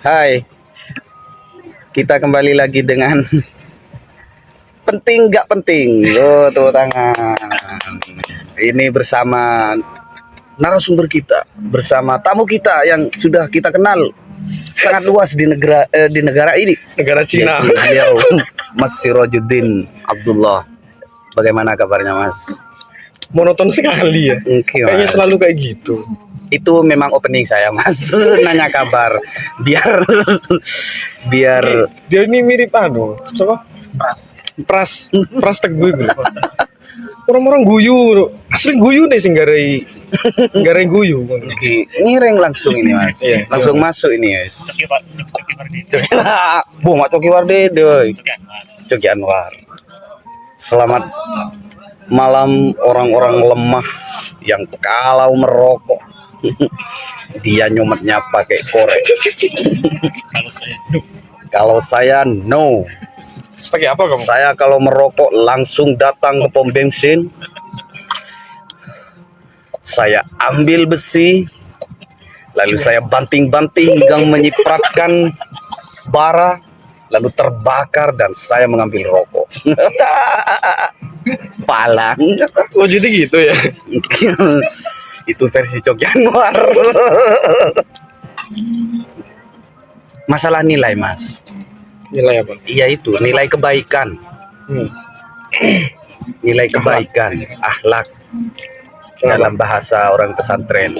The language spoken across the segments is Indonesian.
Hai, kita kembali lagi dengan penting gak penting. Oh, tepuk tangan. Ini bersama narasumber kita, bersama tamu kita yang sudah kita kenal sangat luas di negara ini. Negara Cina. Yaitu beliau Mas Sirajuddin Abdullah. Bagaimana kabarnya, Mas? Monoton sekali ya. Oke, Kayaknya Mas. selalu kayak gitu. Itu memang opening saya, Mas. Nanya kabar biar Dia ini mirip siapa? Pras Teguh itu. Orang-orang guyu, asli guyu deh sing garai guyu. Oke, ngireng langsung ini, Mas. Iya, Langsung iya. masuk ini, Mas. Bu, mak Coki Warde, doi. Coki Anwar. Selamat malam orang-orang lemah yang kalau merokok dia nyometnya pakai korek. Kalau saya no. Pakai apa kamu? Saya kalau merokok langsung datang ke pom bensin. Saya ambil besi, lalu saya banting-banting hingga menyipratkan bara, lalu terbakar dan saya mengambil rokok. Palang. Oh jadi gitu ya. Itu versi Coki Anwar. Masalah nilai, Mas. Nilai apa? Iya, itu nilai kebaikan. Nilai kebaikan, akhlak dalam bahasa orang pesantren.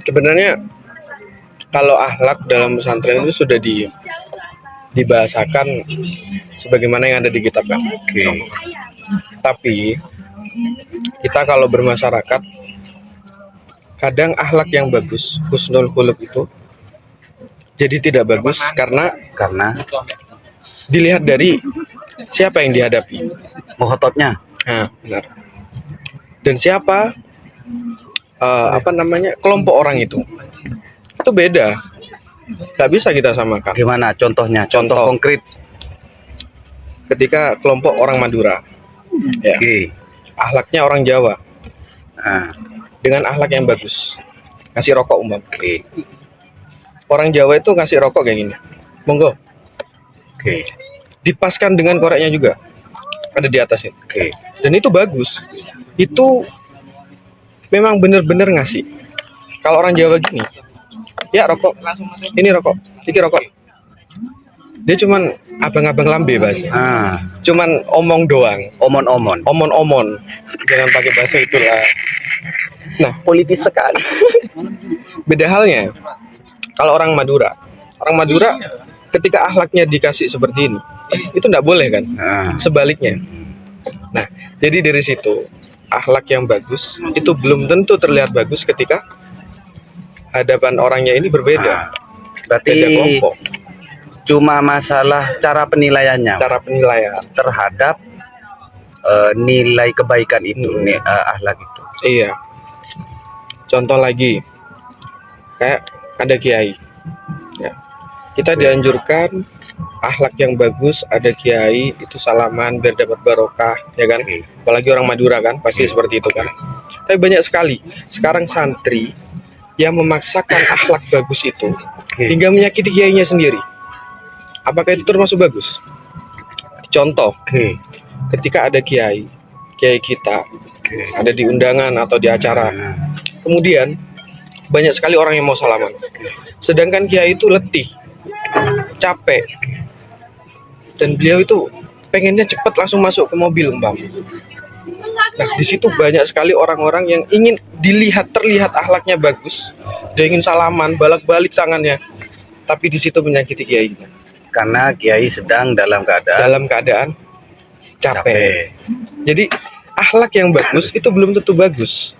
Sebenarnya kalau akhlak dalam pesantren itu sudah dibahasakan sebagaimana yang ada di kitab kan. Oke. Tapi kita kalau bermasyarakat kadang akhlak yang bagus, husnul khuluq itu jadi tidak bagus karena Karena dilihat dari siapa yang dihadapi. mohototnya. Nah, benar. Dan siapa kelompok orang itu beda. Tak bisa kita samakan. Gimana contohnya? Contoh Contoh. konkret. Ketika kelompok orang Madura, ya, Oke. akhlaknya orang Jawa Nah, dengan akhlak yang bagus, ngasih rokok oke. orang Jawa itu ngasih rokok kayak gini, monggo, Oke. dipaskan dengan koreknya juga ada di atasnya, Oke. dan itu bagus. Itu memang benar-benar ngasih. Kalau orang Jawa gini, ya rokok, ini rokok, ini rokok, dia cuman abang-abang lambe bahasa, Ah, cuman omong doang, omon-omon. omon-omon, jangan pakai bahasa itulah. Nah, Politis sekali. beda halnya kalau orang Madura ketika akhlaknya dikasih seperti ini, itu enggak boleh kan, Nah, sebaliknya. Nah, jadi dari situ akhlak yang bagus itu belum tentu terlihat bagus ketika hadapan orangnya ini berbeda, berarti beda kelompok, cuma masalah cara penilaiannya cara penilaian. terhadap nilai kebaikan itu, akhlak itu. Iya, contoh lagi kayak ada kiai ya, kita dianjurkan akhlak yang bagus, ada kiai itu salaman biar dapat barokah, ya kan. Oke. Apalagi orang Madura kan pasti seperti itu kan. Tapi banyak sekali sekarang santri yang memaksakan akhlak bagus itu Oke. hingga menyakiti kiainya sendiri. Apakah itu termasuk bagus? Contoh, Oke. ketika ada kiai kita Oke. ada di undangan atau di acara, kemudian banyak sekali orang yang mau salaman, sedangkan kiai itu letih, capek, dan beliau itu pengennya cepat langsung masuk ke mobil, umpam. Nah, di situ banyak sekali orang-orang yang ingin terlihat akhlaknya bagus, dia ingin salaman, balik tangannya, tapi di situ menyakiti kiai Karena kiai sedang dalam keadaan capek. Jadi akhlak yang bagus itu belum tentu bagus,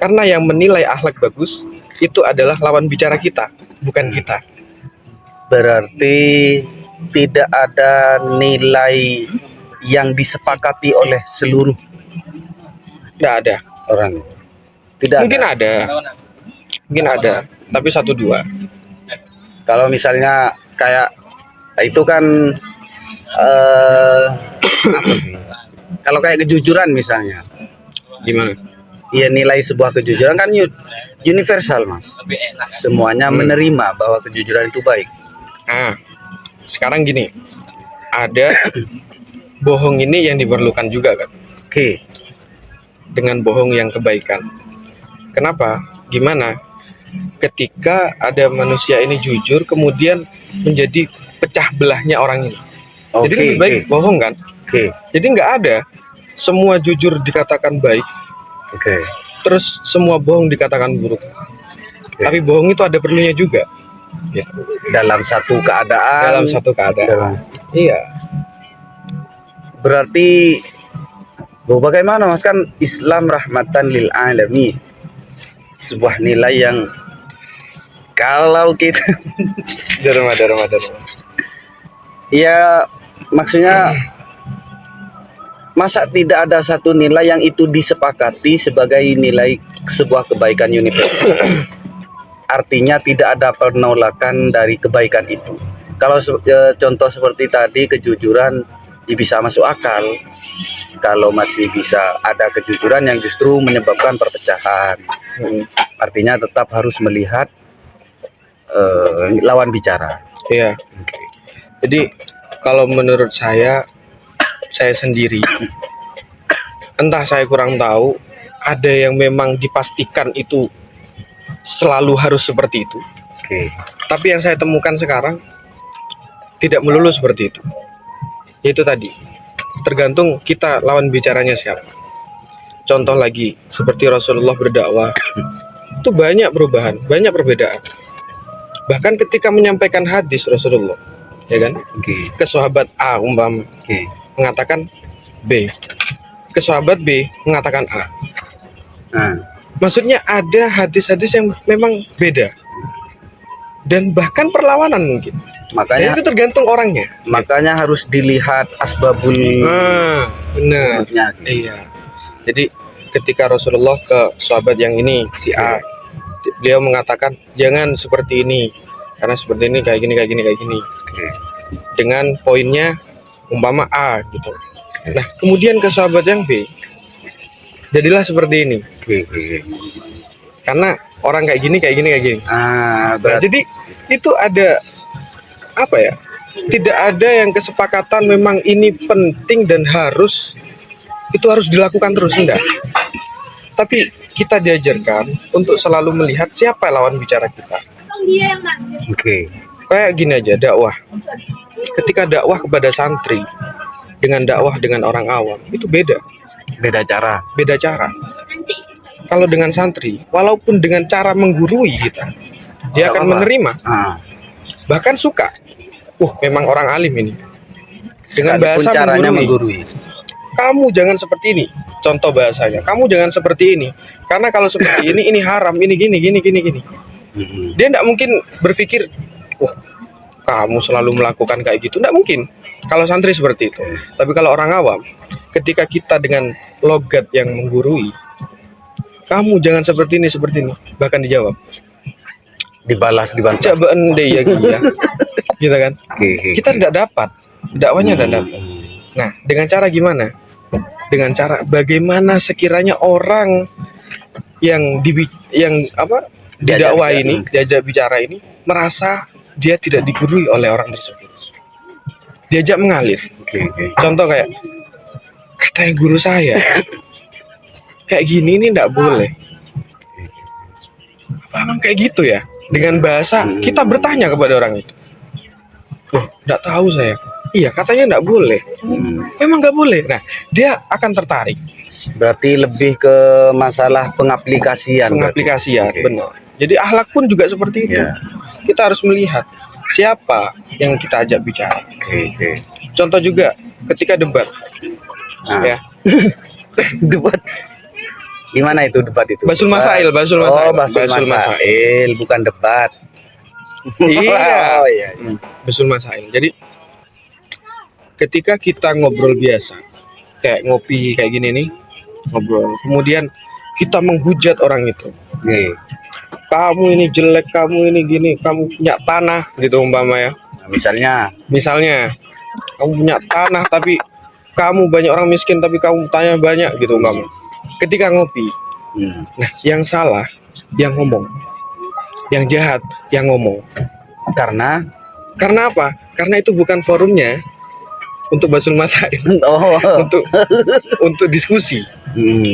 karena yang menilai akhlak bagus itu adalah lawan bicara kita, bukan kita. Berarti tidak ada nilai yang disepakati oleh seluruh Nggak ada. orang. Tidak Mungkin ada. ada, tapi 1-2. Kalau misalnya kayak itu kan apa sih? Kalau kayak kejujuran misalnya, Gimana? ya nilai sebuah kejujuran kan universal, Mas. Semuanya menerima bahwa kejujuran itu baik. Nah, sekarang gini, ada bohong ini yang diperlukan juga kan, Oke. dengan bohong yang kebaikan. Kenapa? Gimana? Ketika ada manusia ini jujur, kemudian menjadi pecah belahnya orang ini. Jadi Oke, lebih baik oke. bohong kan? Oke. Jadi nggak ada semua jujur dikatakan baik, Oke. terus semua bohong dikatakan buruk. Oke. Tapi bohong itu ada perlunya juga. Gitu. Dalam satu keadaan. Dalam satu keadaan. Iya. Berarti bagaimana, Mas, kan Islam rahmatan lil alamin. Sebuah nilai yang kalau kita Dharma. ya maksudnya masa tidak ada satu nilai yang itu disepakati sebagai nilai sebuah kebaikan universal. Artinya tidak ada penolakan dari kebaikan itu. Kalau contoh seperti tadi kejujuran ya bisa masuk akal. Kalau masih bisa ada kejujuran yang justru menyebabkan perpecahan. Artinya tetap harus melihat lawan bicara. Iya. Jadi kalau menurut saya sendiri, entah saya kurang tahu, ada yang memang dipastikan itu selalu harus seperti itu. Oke. Tapi yang saya temukan sekarang tidak melulu seperti itu. Yaitu tadi, tergantung kita lawan bicaranya siapa. Contoh lagi, seperti Rasulullah berdakwah, itu banyak perubahan, banyak perbedaan. Bahkan ketika menyampaikan hadis Rasulullah, ya kan, Oke. ke sahabat A umpama Oke. mengatakan B, ke sahabat B mengatakan A. Nah, Maksudnya ada hadis-hadis yang memang beda dan bahkan perlawanan mungkin. Dan makanya itu tergantung orangnya. makanya harus dilihat asbabul Benar. wurudnya. Iya. Jadi ketika Rasulullah ke sahabat yang ini si A, beliau mengatakan jangan seperti ini karena seperti ini kayak gini. Oke. Dengan poinnya umpama A gitu. Nah, kemudian ke sahabat yang B, jadilah seperti ini. Oke. Karena orang kayak gini. Ah, Nah, berarti jadi itu ada apa ya? Tidak ada yang kesepakatan memang ini penting dan harus dilakukan terus, enggak. Tapi kita diajarkan untuk selalu melihat siapa lawan bicara kita. oke. Kayak gini aja, dakwah. Ketika dakwah kepada santri dengan dakwah dengan orang awam itu beda cara. Kalau dengan santri, walaupun dengan cara menggurui kita, dia Nggak akan apa-apa. menerima, Ah, bahkan suka. Memang orang alim ini. Dengan sekalipun bahasa caranya menggurui. menggurui. Kamu jangan seperti ini. Contoh bahasanya, kamu jangan seperti ini. Karena kalau seperti ini haram, ini gini. Mm-mm. Dia tidak mungkin berpikir, kamu selalu melakukan kayak gitu. Tidak mungkin. Kalau santri seperti itu. Tapi kalau orang awam, ketika kita dengan logat yang menggurui, kamu jangan seperti ini. Bahkan dijawab, Dibalas, dibantah. coba ende ya gila. Gitu kan? Oke. Kita tidak dapat. Dakwahnya tidak dapat. Nah, dengan cara gimana? Dengan cara bagaimana sekiranya orang yang didakwa ini, diajak bicara ini merasa dia tidak digurui oleh orang tersebut. Diajak mengalir. Oke. Contoh kayak katanya guru saya kayak gini ini enggak boleh. Apa emang kayak gitu ya? Dengan bahasa kita bertanya kepada orang itu. Loh, enggak tahu saya. Iya, katanya enggak boleh. Memang enggak boleh. Nah, dia akan tertarik. Berarti lebih ke masalah pengaplikasian. Pengaplikasian, Oke. benar. Jadi akhlak pun juga seperti itu. Ya. Kita harus melihat siapa yang kita ajak bicara. Oke. Contoh juga ketika debat, Ah. ya. Debat. Gimana itu debat itu? Basul Masail. Oh, Basul Masail, bukan debat. Iya. Oh, iya. Basul Masail. Jadi ketika kita ngobrol biasa, kayak ngopi kayak gini nih, ngobrol. Kemudian kita menghujat orang itu. Oke. Kamu ini jelek, kamu ini gini, kamu punya tanah gitu umpama ya. Misalnya, Kamu punya tanah tapi kamu banyak orang miskin tapi kamu tanya banyak gitu umpama. Ketika ngopi. Nah, yang salah yang ngomong, yang jahat yang ngomong. Karena Karena apa? Karena itu bukan forumnya untuk basul masail, oh, untuk diskusi,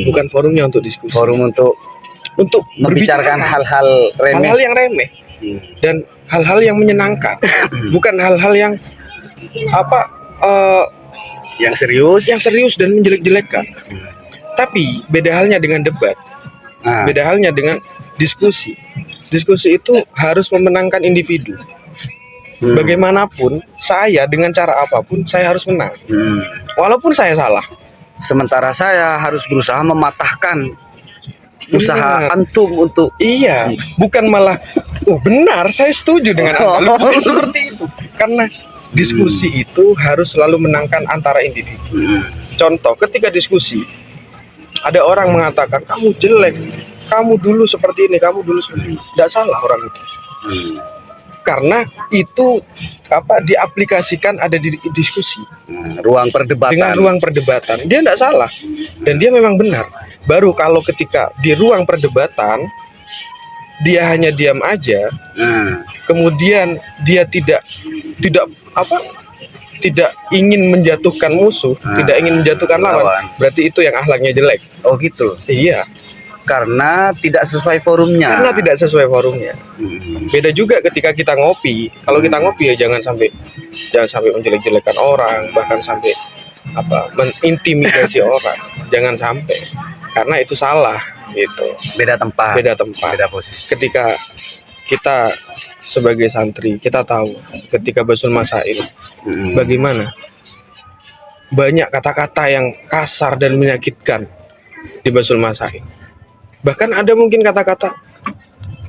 bukan forumnya untuk diskusi, forum untuk membicarakan berbicara hal-hal remeh. hal-hal yang remeh dan hal-hal yang menyenangkan, bukan hal-hal yang apa Yang serius. yang serius dan menjelek-jelekan. Tapi beda halnya dengan debat, Nah, beda halnya dengan diskusi. Diskusi itu harus memenangkan individu. Bagaimanapun saya dengan cara apapun saya harus menang, walaupun saya salah. Sementara saya harus berusaha mematahkan usaha Benar. antum untuk Iya, bukan malah benar, saya setuju dengan Anda. Bukan seperti itu. Karena diskusi itu harus selalu menangkan antara individu. Contoh, ketika diskusi ada orang mengatakan kamu jelek, kamu dulu seperti ini, kamu dulu seperti ini. Tidak salah orang itu. Karena itu diaplikasikan ada di diskusi ruang perdebatan. dengan ruang perdebatan. Dia tidak salah dan dia memang benar. Baru kalau ketika di ruang perdebatan dia hanya diam aja, kemudian dia tidak ingin menjatuhkan musuh, tidak ingin menjatuhkan lawan, berarti itu yang akhlaknya jelek. Oh gitu. Iya, Karena tidak sesuai forumnya. karena tidak sesuai forumnya. Beda juga ketika kita ngopi. Kalau kita ngopi ya jangan sampai menjelek-jelekan orang, bahkan sampai menintimidasi orang. Jangan sampai. Karena itu salah gitu. Beda tempat. Beda tempat. Beda posisi. Ketika kita sebagai santri, kita tahu ketika basul masail bagaimana banyak kata-kata yang kasar dan menyakitkan di basul masail. Bahkan ada mungkin kata-kata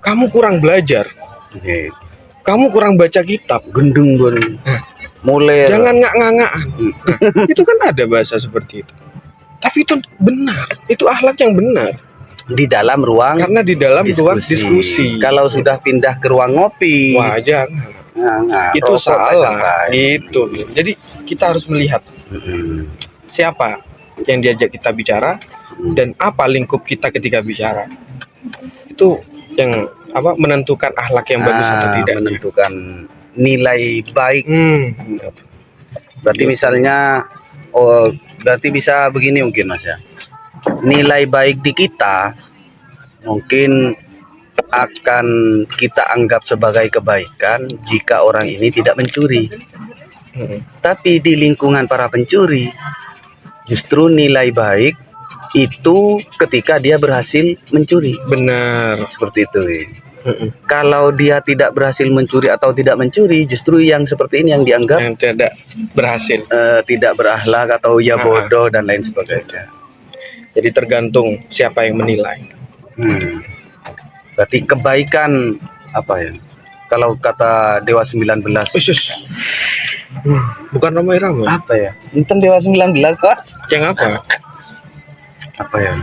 kamu kurang belajar, Oke. kamu kurang baca kitab, Gendung gun. Mulai. jangan ngak-ngangaan. Itu kan ada bahasa seperti itu. Tapi itu benar, itu akhlak yang benar. Di dalam ruang Karena di dalam ruang diskusi. Kalau sudah pindah ke ruang ngopi, Wah, jangan. Itu rokok, salah. santai. Itu. Jadi kita harus melihat siapa yang diajak kita bicara dan apa lingkup kita ketika bicara. Itu yang menentukan akhlak yang bagus atau tidak. Menentukan nilai baik. Berarti misalnya, berarti bisa begini mungkin Mas ya. Nilai baik di kita mungkin akan kita anggap sebagai kebaikan jika orang ini tidak mencuri. Tapi di lingkungan para pencuri, justru nilai baik itu ketika dia berhasil mencuri. Benar. Seperti itu. Kalau dia tidak berhasil mencuri atau tidak mencuri, justru yang seperti ini yang dianggap Yang tidak berhasil. tidak berakhlak atau ya bodoh dan lain sebagainya. Jadi tergantung siapa yang menilai. Berarti kebaikan apa ya? Kalau kata Dewa 19. Bukan ramai-ramai. Apa ya? Enten Dewa 19, Mas. Yang apa? Apa ya?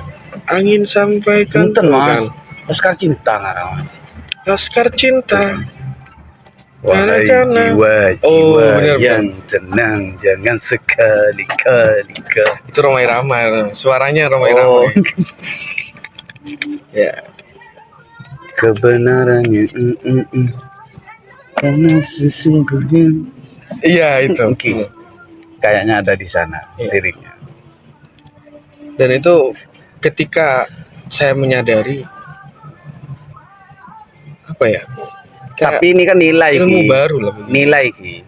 Angin sampaikan. Enten, Mas. Laskar Cinta ngarang. Laskar Cinta. Wahai Anak-anak. jiwa benar, yang tenang, jangan sekali-kali Itu ramai-ramai. Suaranya Oh, ramai-ramai. Ya. kebenarannya karena sesungguhnya. Iya itu. Oke. Kayaknya ada di sana Iya. liriknya. Dan itu ketika saya menyadari apa ya? Kayak Tapi ini kan nilai ilmu Ki. baru lah. Nilai Ki.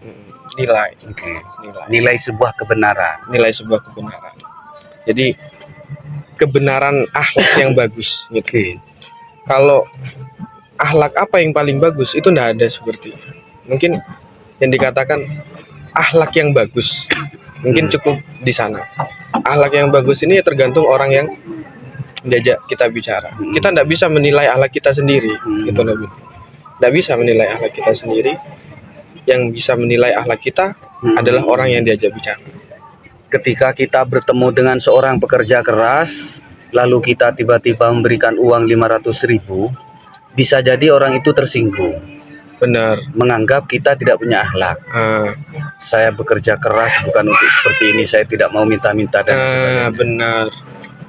Nilai. Oke. Nilai. Nilai sebuah kebenaran. Nilai sebuah kebenaran. Jadi kebenaran akhlak yang bagus gitu. Oke. Kalau akhlak apa yang paling bagus itu tidak ada seperti mungkin yang dikatakan akhlak yang bagus mungkin cukup di sana. Akhlak yang bagus ini tergantung orang yang diajak kita bicara. Kita tidak bisa menilai akhlak kita sendiri, gitu lebih. Tidak bisa menilai akhlak kita sendiri. Yang bisa menilai akhlak kita adalah orang yang diajak bicara. Ketika kita bertemu dengan seorang pekerja keras, lalu kita tiba-tiba memberikan uang 500.000, bisa jadi orang itu tersinggung, Benar. menganggap kita tidak punya akhlak. Saya bekerja keras bukan untuk seperti ini, saya tidak mau minta-minta dan sebagainya. Benar.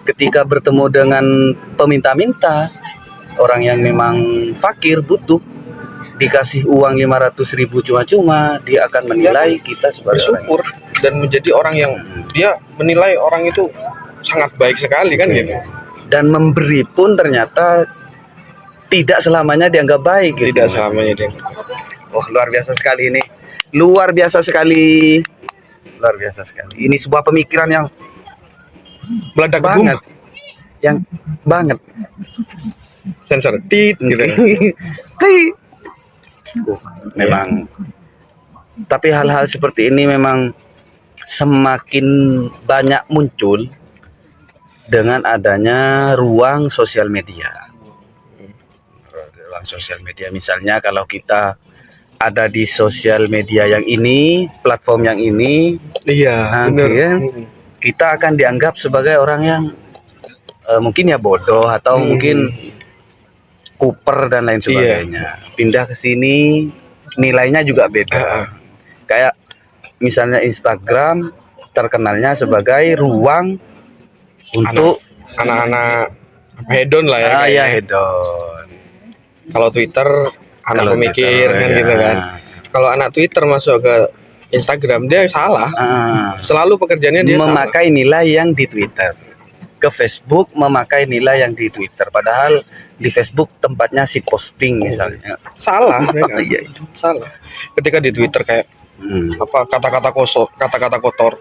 Ketika bertemu dengan peminta-minta, orang yang memang fakir butuh dikasih uang 500.000 cuma-cuma, dia akan menilai kita sebagai orang bersyukur dan menjadi orang yang dia menilai orang itu sangat baik sekali kan gitu. dan memberi pun ternyata tidak selamanya dianggap baik gitu. Tidak selamanya dia. Oh, luar biasa sekali ini. Luar biasa sekali. Luar biasa sekali. Ini sebuah pemikiran yang Meledak banget. Yang banget. Sensor tit gitu. Tit. Memang. Tapi hal-hal seperti ini memang semakin banyak muncul dengan adanya ruang sosial media. Ruang sosial media misalnya kalau kita ada di sosial media yang ini, platform yang ini, Iya, benar. ya, kita akan dianggap sebagai orang yang mungkin ya bodoh atau mungkin kuper dan lain sebagainya. Pindah ke sini nilainya juga beda. Kayak misalnya Instagram terkenalnya sebagai ruang untuk anak-anak hedon lah ya. ya hedon. Kalau Twitter anak Kalau pemikir Twitter, kan ya. gitu kan. Kalau anak Twitter masuk ke Instagram dia salah. Selalu pekerjaannya dia memakai nilai yang di Twitter. Ke Facebook memakai nilai yang di Twitter. Padahal di Facebook tempatnya si posting misalnya. salah. Mereka. Iya. Salah. Ketika di Twitter kayak apa kata-kata kotor,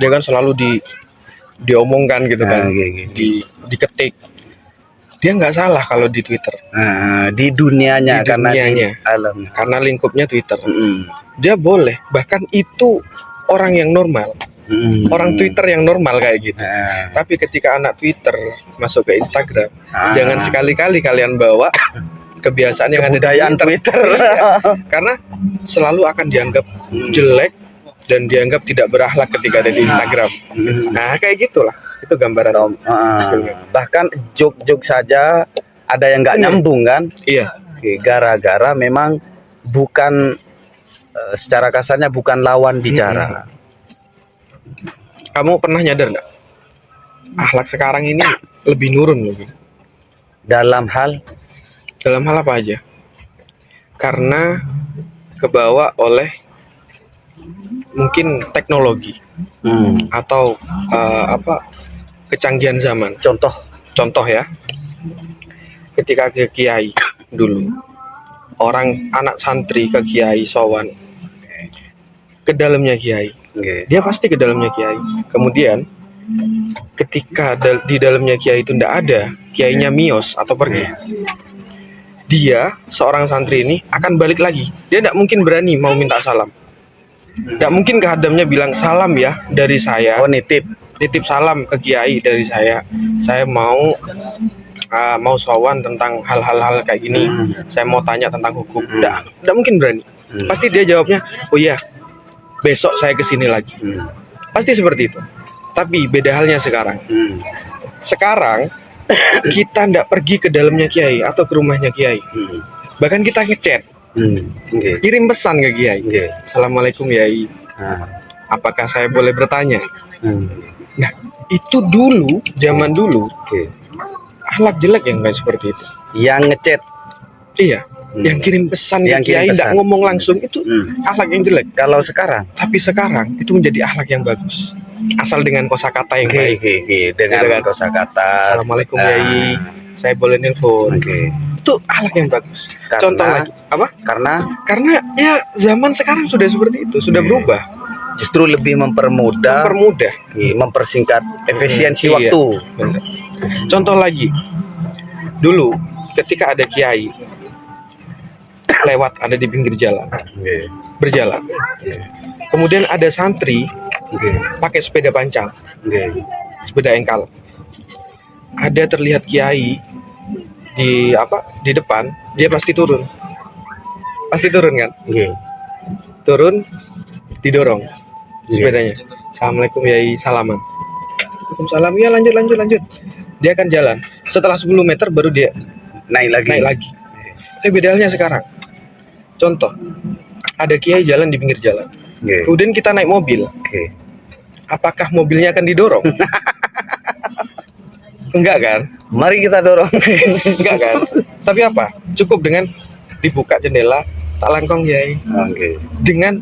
dia kan selalu diomongkan gitu kan, diketik. Dia nggak salah kalau di Twitter. Di dunianya, Di dunianya. Karena lingkupnya Twitter. Dia boleh, bahkan itu orang yang normal, orang Twitter yang normal kayak gitu. Tapi ketika anak Twitter masuk ke Instagram, jangan sekali-kali kalian bawa kebiasaan yang ada di Twitter. Karena selalu akan dianggap jelek dan dianggap tidak berakhlak ketika ada di Instagram. Nah, kayak gitulah. Itu gambaran. Bahkan joke-joke saja ada yang nggak nyambung kan? Iya. Gara-gara memang bukan secara kasarnya bukan lawan bicara. Kamu pernah nyadar nggak? Akhlak sekarang ini lebih nurun lebih. Dalam hal apa aja? Karena kebawa oleh mungkin teknologi atau kecanggihan zaman. Contoh ya, ketika ke kiai dulu, anak santri ke kiai sowan ke dalamnya kiai, dia pasti ke dalamnya kiai. Kemudian ketika di dalamnya kiai itu tidak ada, kiainya miyos atau pergi, dia seorang santri ini akan balik lagi. Dia tidak mungkin berani mau minta salam. Tidak mungkin ke hadamnya bilang salam ya dari saya. Nitip salam ke kiai dari saya. Saya mau sowan tentang hal-hal kayak gini. Saya mau tanya tentang hukum. Tidak mungkin berani. Pasti dia jawabnya, oh iya, besok saya kesini lagi. Pasti seperti itu. Tapi beda halnya sekarang. Sekarang kita tidak pergi ke dalamnya kiai atau ke rumahnya kiai. Bahkan kita ngechat. Kirim pesan ke kiai. Assalamualaikum Yai. Apakah saya boleh bertanya? Nah, itu dulu, zaman dulu, akhlak jelek yang kayak seperti itu. Yang ngechat. Iya. Yang kirim pesan ke kiai tidak ngomong langsung itu akhlak yang jelek. Kalau sekarang, tapi sekarang itu menjadi akhlak yang bagus. Asal dengan kosakata yang baik. Dengan kosakata. Assalamualaikum Yai. Saya boleh nelpon. Itu akhlak yang bagus. Contoh lagi apa? Karena ya zaman sekarang sudah seperti itu, sudah berubah. Justru lebih mempermudah, mempersingkat efisiensi waktu. Benar. Contoh lagi, dulu ketika ada kiai lewat ada di pinggir jalan, berjalan, kemudian ada santri pakai sepeda pancal, sepeda engkal, ada terlihat kiai di depan, dia pasti turun kan, turun, didorong sepedanya. Assalamualaikum Yai, salaman. Waalaikumsalam. Ya lanjut. Dia akan jalan. Setelah 10 meter baru dia naik lagi. Tapi beda halnya sekarang. Contoh, ada kiai jalan di pinggir jalan. Kemudian kita naik mobil. Apakah mobilnya akan didorong? Enggak kan? Mari kita dorong. Enggak kan? Tapi apa? Cukup dengan dibuka jendela, tak langkong Kiai. Oke. Dengan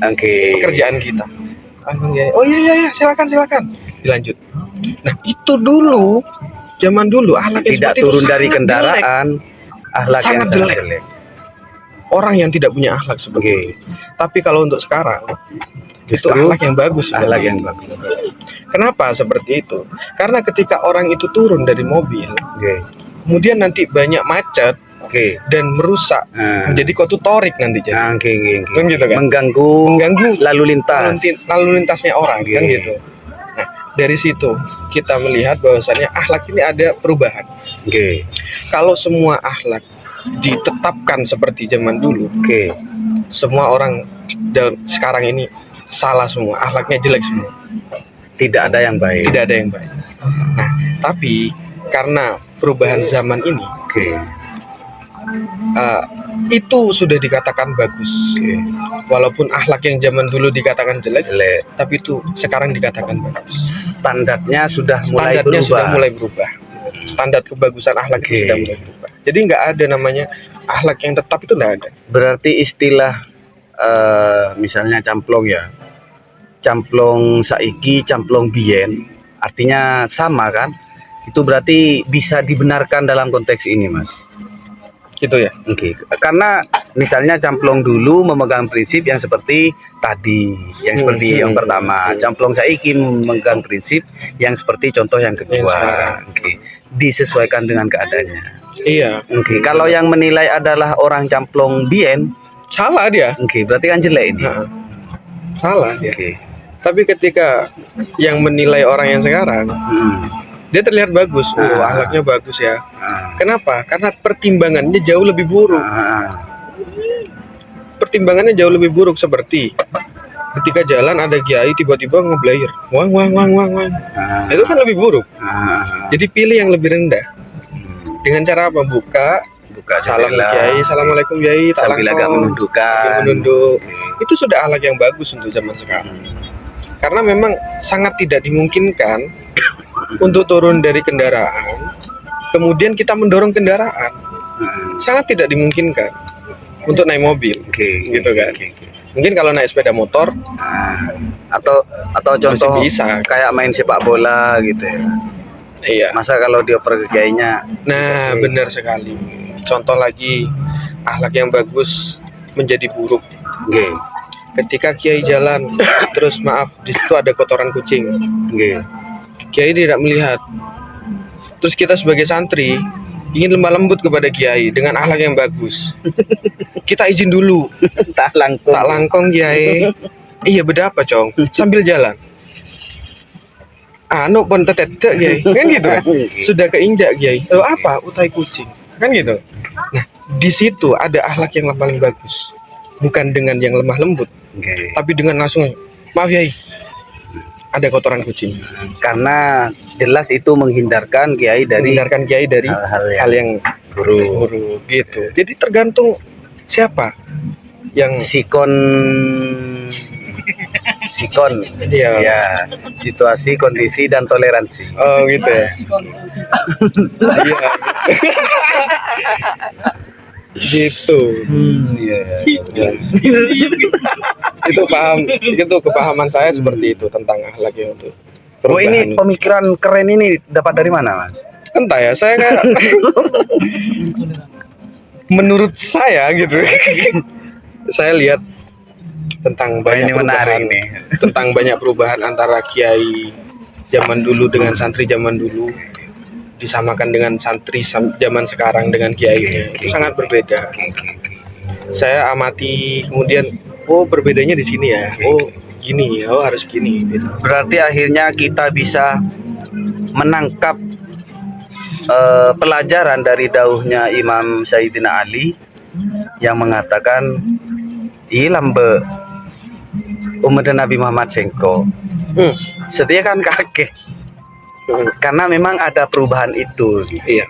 Oke. pekerjaan kita. Langkong Kiai. Oh iya, silakan. Dilanjut. Nah, itu dulu zaman dulu akhlak yang Tidak seperti itu turun dari sangat kendaraan, akhlak yang Sangat sangat jelek. jelek. orang yang tidak punya akhlak seperti Oke. itu. Tapi kalau untuk sekarang itu Justru akhlak yang bagus. akhlak yang bagus. Kenapa seperti itu? Karena ketika orang itu turun dari mobil, Oke. kemudian nanti banyak macet Oke. dan merusak, Nah. menjadi kotutorik nanti jadi. Nah, oke. Kan gitu kan? Mengganggu Lalu lalu lintas. lintasnya orang kan Oke. gitu. Nah, dari situ kita melihat bahwasannya akhlak ini ada perubahan. Oke. Kalau semua akhlak ditetapkan seperti zaman dulu, Oke. semua orang sekarang ini salah semua, akhlaknya jelek semua, Tidak ada yang baik. tidak ada yang baik. Nah, tapi karena perubahan zaman ini, Oke. itu sudah dikatakan bagus. Oke. Walaupun akhlak yang zaman dulu dikatakan jelek, Jelek. tapi itu sekarang dikatakan bagus. Standarnya sudah mulai Standarnya berubah. sudah mulai berubah. Standar kebagusan akhlak itu Oke. sudah mulai berubah. Jadi nggak ada namanya akhlak yang tetap, itu nggak ada. Berarti istilah misalnya camplong ya. Camplong saiki, camplong biyen, artinya sama kan? Itu berarti bisa dibenarkan dalam konteks ini, Mas. Gitu ya. Oke, karena misalnya camplong dulu memegang prinsip yang seperti tadi, yang seperti yang pertama. Camplong saiki memegang prinsip yang seperti contoh yang Yang kedua. sekarang. Oke, disesuaikan dengan keadaannya. Iya. Oke, kalau yang menilai adalah orang camplong bien, Salah dia. oke, berarti kan jelek ini. Nah, salah dia. Oke. Tapi ketika yang menilai orang yang sekarang, dia terlihat bagus. Oh, Ah. akhlaknya bagus ya. Ah, Kenapa? Karena pertimbangannya jauh lebih buruk. ah, Pertimbangannya jauh lebih buruk, seperti ketika jalan ada kiai tiba-tiba ngeblayer, wang. ah, Itu kan lebih buruk. ah. Jadi pilih yang lebih rendah. Hmm. Dengan cara apa? Buka Salam jendela, kiai, assalamualaikum kiai, tak sambil agak langkong, menundukkan. sambil menunduk. Itu sudah akhlak yang bagus untuk zaman sekarang. Karena memang sangat tidak dimungkinkan untuk turun dari kendaraan, kemudian kita mendorong kendaraan. Hmm. Sangat tidak dimungkinkan untuk naik mobil. Oke, Gitu kan. oke. Mungkin kalau naik sepeda motor Ah, atau contoh masih bisa. kayak main sepak bola gitu ya. Iya. Masa kalau dioper ke kiainya, Nah, benar sekali. Contoh lagi, akhlak yang bagus menjadi buruk. oke, Ketika kiai jalan, terus maaf, di situ ada kotoran kucing. oke. Kiai tidak melihat. Terus kita sebagai santri ingin lemah lembut kepada kiai dengan akhlak yang bagus. Kita izin dulu, Tak langkung. tak langkong kiai. Iya, beda apa, Cong? Sambil jalan. Anu pun tetetek kiai. Kan gitu kan? Sudah keinjak kiai. Lo apa? Utai kucing. Kan gitu. Nah, di situ ada akhlak yang paling bagus. Bukan dengan yang lemah lembut, Oke. tapi dengan langsung, maaf kiai, ada kotoran kucing. Karena jelas itu menghindarkan kiai dari Menghindarkan kiai dari hal-hal hal yang buruk. buruk gitu. Jadi tergantung siapa yang Sikon Iya. ya, situasi, kondisi dan toleransi. oh gitu ya. Iya. Gitu. Iya. Ya. Itu kepahaman saya seperti itu tentang akhlak yang itu. Oh, ini pemikiran keren ini dapat dari mana, Mas? entah ya, saya kayak menurut saya gitu. Saya lihat tentang banyak Ini menarik perubahan, nih. tentang banyak perubahan antara kiai zaman dulu dengan santri zaman dulu, disamakan dengan santri zaman sekarang dengan kiai, itu sangat berbeda. Oke, oke, oke. Saya amati kemudian, oh berbedanya di sini ya, oh gini, oh harus gini gitu. Berarti akhirnya kita bisa menangkap pelajaran dari dauhnya Imam Sayyidina Ali yang mengatakan ilambe umat Nabi Muhammad Sengko setia kan kakek, karena memang ada perubahan itu. Iya,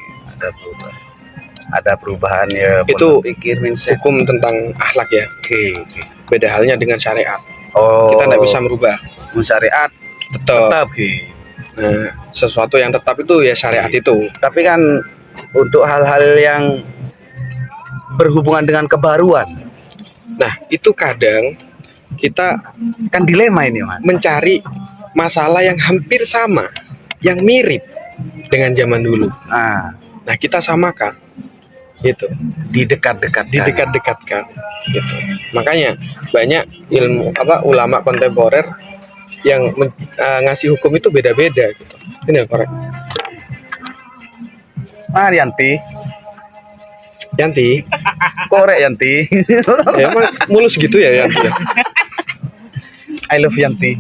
ada perubahan ya, Itu pola pikir, mindset. hukum tentang akhlak ya. Oke, oke. Beda halnya dengan syariat. Oh, Kita tidak bisa merubah. syariat Tetap. tetap oke. Nah, sesuatu yang tetap itu ya syariat itu. Tapi kan untuk hal-hal yang berhubungan dengan kebaruan. Nah, itu kadang kita Kan dilema ini, Mas. mencari masalah yang hampir sama, yang mirip dengan zaman dulu. Nah, kita samakan gitu, didekat-dekatkan gitu. Makanya banyak ulama kontemporer yang ngasih hukum itu beda-beda gitu. Ini ya, korek. Yanti, Korek Yanti. ya emang mulus gitu ya Yanti. Ya? I love Yanti.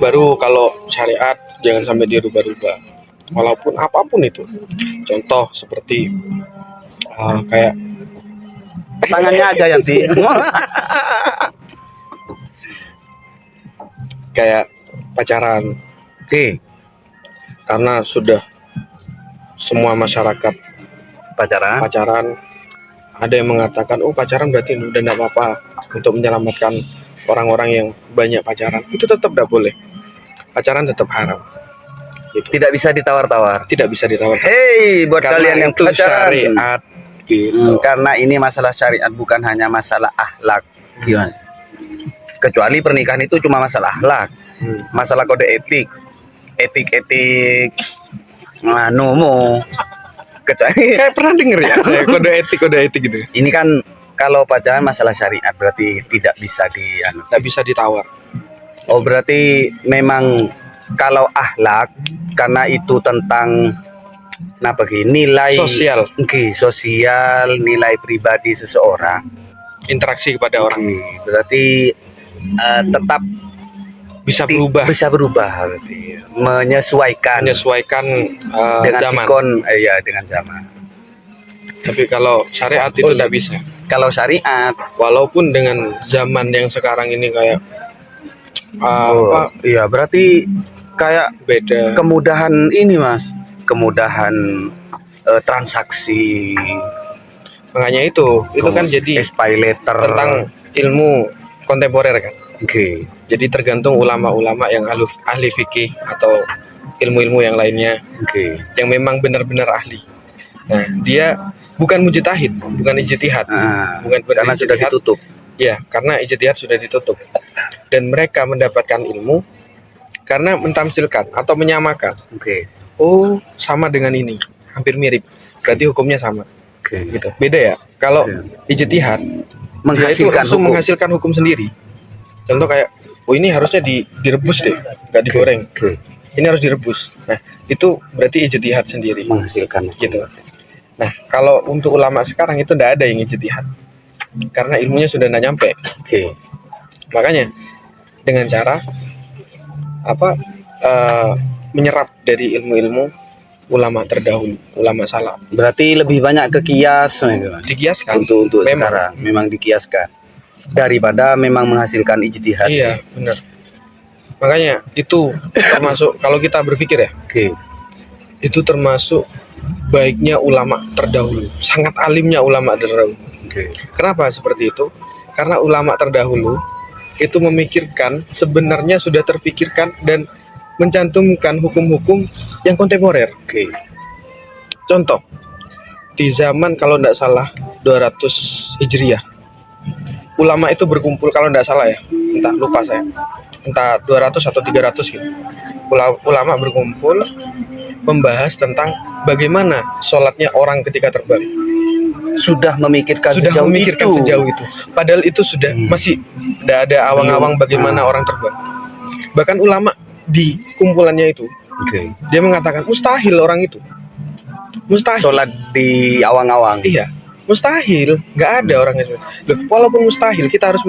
Baru kalau syariat jangan sampai dirubah-rubah, walaupun apapun itu. Contoh seperti kayak Tangannya aja Yanti. kayak pacaran, Oke, karena sudah semua masyarakat pacaran, ada yang mengatakan pacaran berarti udah tidak apa-apa untuk menyelamatkan orang-orang yang banyak pacaran. Itu tetap tidak boleh, pacaran tetap haram gitu. tidak bisa ditawar-tawar. Tidak bisa ditawar. Hei, buat Karena kalian yang itu pacaran. syariat gitu. Karena ini masalah syariat, bukan hanya masalah akhlak. Gimana? Kecuali pernikahan itu cuma masalah akhlak, masalah kode etik, nomo. Kecuali Kayak pernah denger ya saya kode etik gitu. ini kan kalau pacaran masalah syariat berarti tidak bisa Tidak bisa ditawar. Oh, berarti memang kalau akhlak karena itu tentang nilai Sosial, sosial, nilai pribadi seseorang. interaksi kepada orang Berarti tetap bisa berubah bisa berubah berarti menyesuaikan dengan zaman. dengan zaman. Tapi kalau syariat itu tidak bisa. Kalau syariat, Walaupun dengan zaman yang sekarang ini kayak iya berarti kayak beda. kemudahan ini Mas, kemudahan transaksi. Makanya itu kan jadi pay letter tentang ilmu kontemporer kan. Oke. Jadi tergantung ulama-ulama yang ahli fikih atau ilmu-ilmu yang lainnya Oke. yang memang benar-benar ahli. Nah, dia bukan mujtahid, bukan ijtihad. Bukan Karena sudah ijtihad. ditutup. Ya, karena ijtihad sudah ditutup. Dan mereka mendapatkan ilmu karena mentamsilkan atau menyamakan. Oke. Oh, sama dengan ini, hampir mirip. Berarti hukumnya sama. Oke. Gitu. Beda ya. Kalau ijtihad dia itu langsung menghasilkan hukum sendiri. Contoh kayak, ini harusnya direbus deh, nggak digoreng. Oke. Ini harus direbus. Nah, itu berarti ijtihad sendiri. Menghasilkan hukum. Gitu. Nah, kalau untuk ulama sekarang itu tidak ada yang ijtihad. Karena ilmunya sudah tidak nyampe. Oke. Makanya dengan cara menyerap dari ilmu-ilmu ulama terdahulu, ulama salaf. Berarti lebih banyak ke kias Mas. Dikiaskan Untuk memang. sekarang memang dikiaskan daripada memang menghasilkan ijtihad. Iya, benar. Makanya itu termasuk kalau kita berpikir ya, Oke. itu termasuk baiknya ulama terdahulu, sangat alimnya ulama terdahulu. Oke. Kenapa seperti itu? Karena ulama terdahulu itu memikirkan, sebenarnya sudah terfikirkan dan mencantumkan hukum-hukum yang kontemporer. Oke. Contoh, di zaman kalau tidak salah 200 Hijriah, ulama itu berkumpul kalau tidak salah ya, lupa saya, entah 200 atau 300 gitu. Ulama berkumpul membahas tentang bagaimana sholatnya orang ketika terbang. Sudah memikirkan Sejauh itu. Padahal itu sudah masih tidak ada awang-awang bagaimana orang terbang. Bahkan ulama di kumpulannya itu, dia mengatakan mustahil orang itu. Mustahil. Sholat di awang-awang. Iya, mustahil. Nggak ada orangnya. Walaupun mustahil, kita harus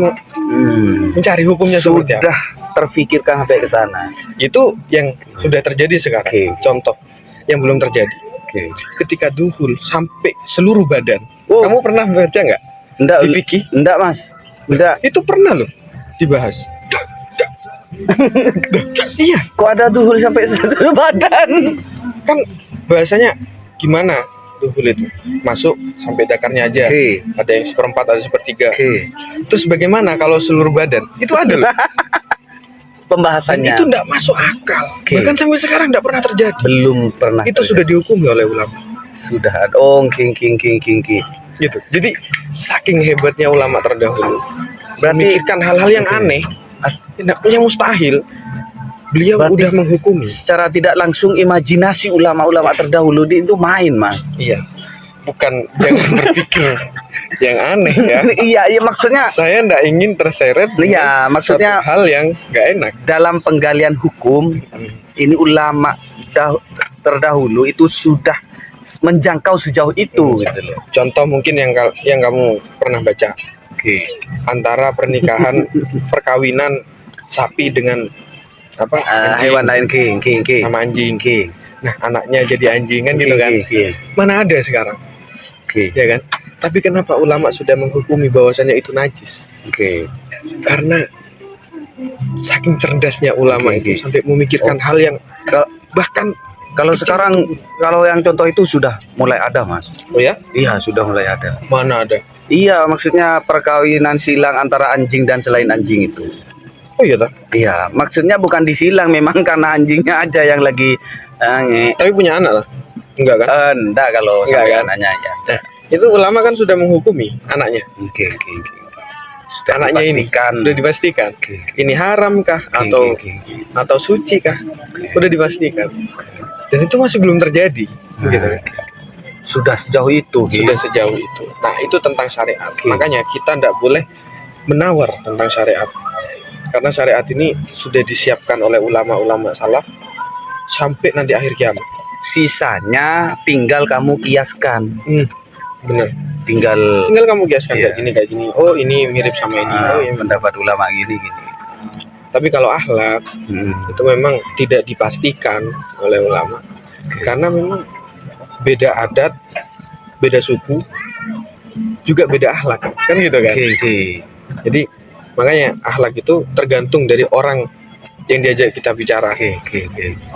mencari hukumnya seperti apa. Sudah terfikirkan sampai ke sana. Itu yang sudah terjadi sekarang. Contoh yang belum terjadi. Ketika duhul sampai seluruh badan. Kamu pernah baca nggak? Enggak, di fikih? Enggak Mas. Enggak. Itu pernah loh dibahas. Iya. Kok ada duhul sampai seluruh badan? Kan bahasanya gimana duhul itu? Masuk sampai dakarnya aja. Ada yang 1/4, ada 1/3. Terus bagaimana kalau seluruh badan? Itu ada loh. pembahasannya. itu tidak masuk akal. Oke. Bahkan sampai sekarang tidak pernah terjadi. Belum pernah. Itu sudah dihukumi oleh ulama. sudah ada. Oh, king. Gitu. Jadi saking hebatnya ulama terdahulu. Berarti- Memikirkan hal-hal yang aneh, yang mustahil. Beliau Berarti- udah menghukumi. Secara tidak langsung imajinasi ulama-ulama terdahulu itu main, Mas. Iya. Bukan jangan berpikir yang aneh ya. Iya, maksudnya Saya ndak ingin terseret dengan Iya, maksudnya- suatu hal yang nggak enak. dalam penggalian hukum ini ulama terdahulu itu sudah menjangkau sejauh itu gitu loh. Contoh mungkin yang kamu pernah baca, Oke. antara pernikahan perkawinan sapi dengan apa anjing Hewan lain king. sama anjing. King. Nah, anaknya jadi anjing kan gitu kan. Mana ada sekarang, Oke. ya kan? Tapi kenapa ulama sudah menghukumi bahwasannya itu najis? Oke. Karena saking cerdasnya ulama Oke, itu oke. sampai memikirkan hal yang Kalau- bahkan Kalau sekarang kalau yang contoh itu sudah mulai ada, Mas. oh ya, Iya, sudah mulai ada. mana ada? Iya, maksudnya perkawinan silang antara anjing dan selain anjing itu. Oh iya, tak? Iya, maksudnya bukan disilang memang karena anjingnya aja yang lagi Tapi punya anak lah? Enggak kan? enggak kalau Enggak, sampai kan? anaknya ya. Nah, itu ulama kan sudah menghukumi anaknya. Oke. Sudah Anaknya ini dipastikan. sudah dipastikan. Oke. Ini haram kah atau Oke. atau suci kah? Udah dipastikan. Dan itu masih belum terjadi. Gitu. Nah, sudah sejauh itu. Sudah sejauh itu. Nah, itu tentang syariat. Oke. Makanya kita tidak boleh menawar tentang syariat. Karena syariat ini sudah disiapkan oleh ulama-ulama salaf sampai nanti akhir kiamat. Sisanya tinggal kamu kiaskan. Benar. Tinggal Tinggal kamu kiaskan Iya. kayak gini. Oh, ini mirip sama ini. Oh, ini. pendapat ulama gini. Tapi kalau akhlak itu memang tidak dipastikan oleh ulama. Karena memang beda adat, beda suku, juga beda akhlak. Kan gitu kan? Oke. Jadi makanya akhlak itu tergantung dari orang yang diajak kita bicara. Oke.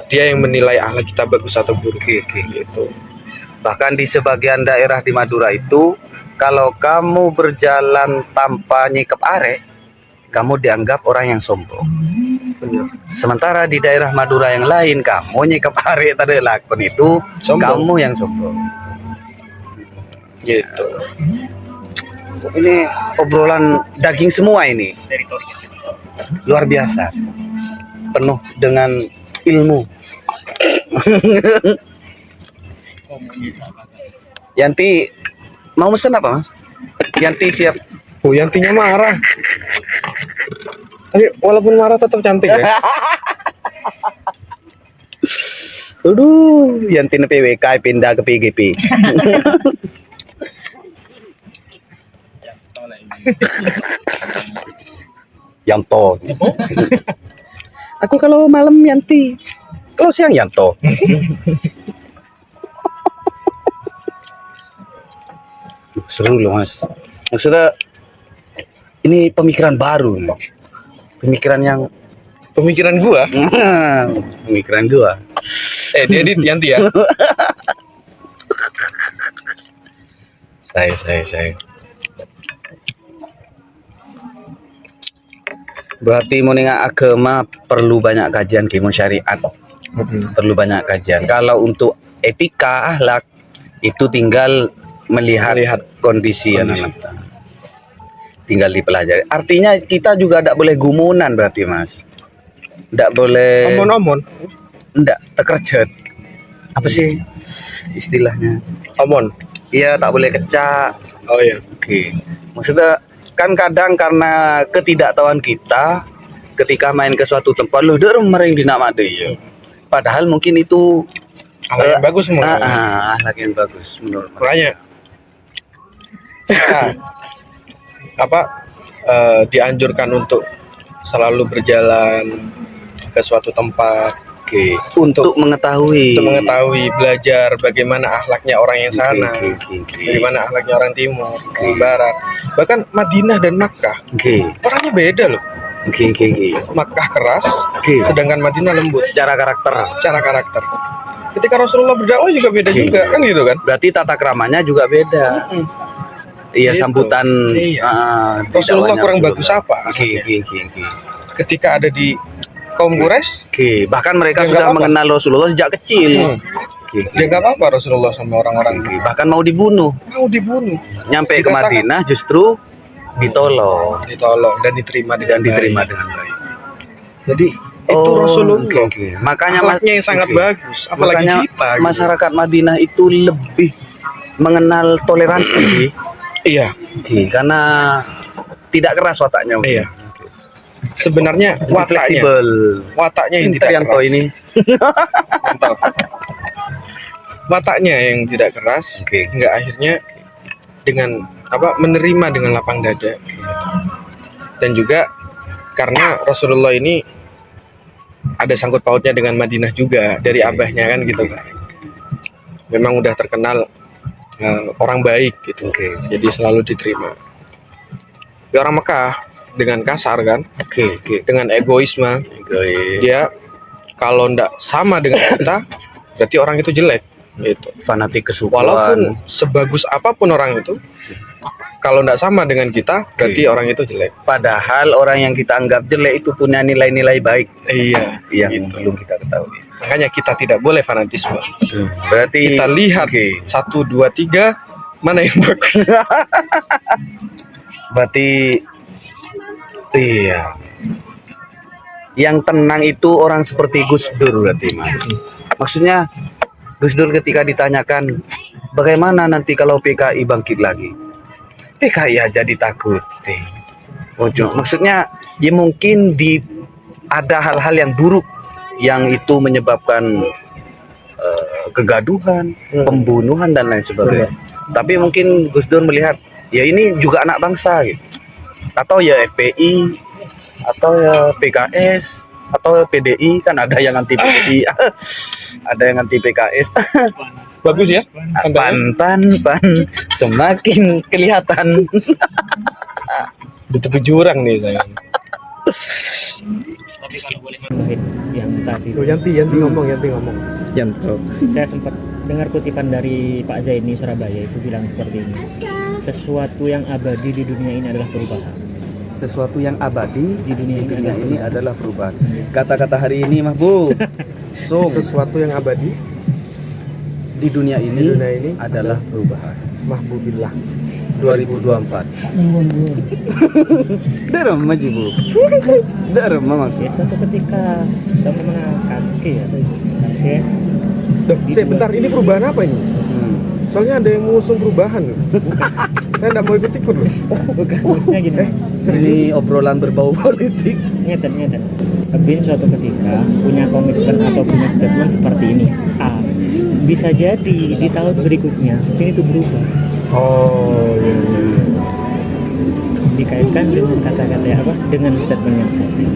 Dia yang menilai akhlak kita bagus atau buruk. Oke. Gitu. Bahkan di sebagian daerah di Madura itu, kalau kamu berjalan tanpa nyikap arek, kamu dianggap orang yang sombong. Benar. Sementara di daerah Madura yang lain, kamu nyikap arek tadi lakon itu, Sombong. kamu yang sombong. Gitu. Ini obrolan daging semua ini. Luar biasa. Penuh dengan ilmu. Yanti mau pesen apa, Mas? Yanti siap. Oh, Yantinya marah. Tapi walaupun marah tetap cantik ya. Aduh, Yanti na PWK pindah ke PGP. Yanto. Aku kalau malam Yanti, kalau siang Yanto. Seru loh, Mas. Maksudnya ini pemikiran baru, pemikiran yang Pemikiran gua. pemikiran gua. Dia di Yanti ya. Saya. Berarti menengah agama perlu banyak kajian kimun syariat, perlu banyak kajian. Kalau untuk etika akhlak itu tinggal melihat kondisi anak-anak. Tinggal dipelajari. Artinya kita juga tidak boleh gumunan berarti, Mas. Tidak boleh Omon-omon. tidak terkerjet. Apa sih istilahnya? Omon. Iya, tak boleh kecak. Oh iya. Oke. Maksudnya kan kadang karena ketidaktahuan kita ketika main ke suatu tempat lu der mereng di nama ya. Padahal mungkin itu Akhlak yang bagus semua. akhlak yang bagus menurut mereka. Makanya dianjurkan untuk selalu berjalan ke suatu tempat Oke. Untuk mengetahui. belajar bagaimana akhlaknya orang yang sana, Oke. bagaimana akhlaknya orang timur, orang barat, bahkan Madinah dan Makkah Oke. orangnya beda loh. Oke. Makkah keras, Oke. sedangkan Madinah lembut Secara karakter. secara karakter. Ketika Rasulullah berdakwah juga beda Oke. juga kan gitu kan. Berarti tata keramanya juga beda. Iya, Gitu. sambutan Iya. di Rasulullah dakwahnya kurang Rasulullah. bagus apa? Oke. Ketika ada di kaum Quraisy Oke, bahkan mereka Ya, nggak sudah apa-apa. mengenal Rasulullah sejak kecil. Hmm. Oke, oke. ya nggak apa-apa Rasulullah sama orang-orang Oke, bahkan mau dibunuh. mau dibunuh, Nyampe ke Dikatakan- Madinah justru ditolong ditolong dan diterima dan dengan diterima baik. dengan baik. Jadi itu Rasulullah. Oke, oke. Makanya Akhlaknya yang sangat oke. bagus, apalagi Makanya kita. gitu. masyarakat Madinah itu lebih mengenal toleransi. Iya, Oke, karena tidak keras wataknya. Iya. sebenarnya Lebih wataknya, fleksibel. wataknya yang Pinter tidak yang keras. ini. Mantap. Wataknya yang tidak keras, Oke. hingga akhirnya dengan menerima dengan lapang dada. Dan juga karena Rasulullah ini ada sangkut pautnya dengan Madinah juga dari abahnya kan gitu kan. Memang udah terkenal orang baik gitu. Oke. Jadi selalu diterima. Ya, orang Mekah dengan kasar kan, Oke, oke. dengan egoisme. Oke. Dia kalau ndak sama dengan kita, berarti orang itu jelek gitu. Fanatik kesukuan. Walaupun sebagus apapun orang itu, kalau ndak sama dengan kita, berarti Oke. orang itu jelek. Padahal orang yang kita anggap jelek itu punya nilai-nilai baik Iya, yang gitu. belum kita ketahui. Makanya kita tidak boleh fanatisme. Berarti Kita lihat oke. 1, 2, 3 mana yang bagus. Berarti iya. Yang tenang itu orang seperti Gus Dur berarti, Mas. Maksudnya Gus Dur ketika ditanyakan bagaimana nanti kalau PKI bangkit lagi, PKI aja ditakuti. Maksudnya ya mungkin ada hal-hal yang buruk yang itu menyebabkan kegaduhan, pembunuhan dan lain sebagainya. Tapi mungkin Gus Dur melihat ya ini juga anak bangsa gitu. Atau ya FPI atau ya PKS atau PDI, kan ada yang anti PDI, ada yang anti PKS. Bagus ya? Pan semakin kelihatan. Di tepi jurang nih saya. Yang tadi Yanti ngomong. Yanto. saya sempat dengar kutipan dari Pak Zaini Surabaya, itu bilang seperti ini: sesuatu yang abadi di dunia ini adalah perubahan. Sesuatu yang abadi Di dunia ini ini adalah perubahan. Kata-kata hari ini mah Bu. Sesuatu yang abadi Di dunia ini, dunia ini adalah perubahan. mahbubillah. 2024. Dalam maju Bu. Dalam maksud. Ya, suatu ketika sama kaki ya, oke. Saya bentar, ini perubahan apa ini? Soalnya ada yang mengusung perubahan. Saya nggak mau ikut-ikut loh. Bukan, maksudnya gini. Ini obrolan berbau politik. Ngeten. Bin suatu ketika punya komitmen atau punya statement seperti ini. A, bisa jadi di tahun berikutnya ini itu berubah. Oh, iya. Dikaitkan dengan kata-kata apa? Dengan statement yang tadi.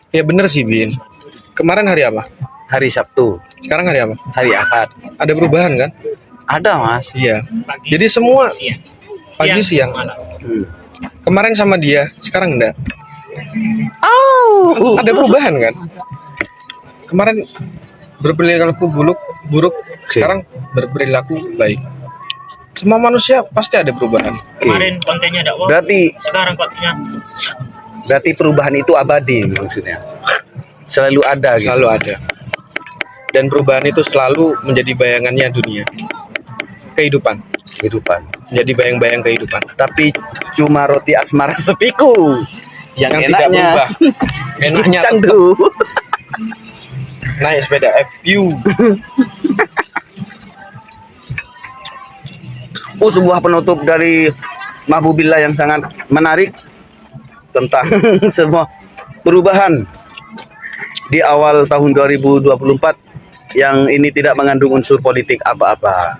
Ya bener sih Bin. Kemarin hari apa? Hari Sabtu, Sekarang hari apa? hari Ahad. Ada perubahan kan? Ada Mas. Iya. Jadi semua pagi siang. Kemarin sama dia, sekarang enggak. Ada perubahan kan? Kemarin berperilaku buruk, sekarang berperilaku baik. Semua manusia pasti ada perubahan. Kemarin kontennya dakwah, Berarti sekarang kontennya perubahan itu abadi maksudnya. Selalu ada gitu. Selalu ada. Dan perubahan itu selalu menjadi bayangannya dunia. Kehidupan. Menjadi bayang-bayang kehidupan. Tapi cuma roti asmara sepiku yang Yang tidak enaknya berubah. Enaknya candu. naik sepeda FU. Sebuah penutup dari Mahbubillah yang sangat menarik tentang semua perubahan di awal tahun 2024 yang ini tidak mengandung unsur politik apa-apa.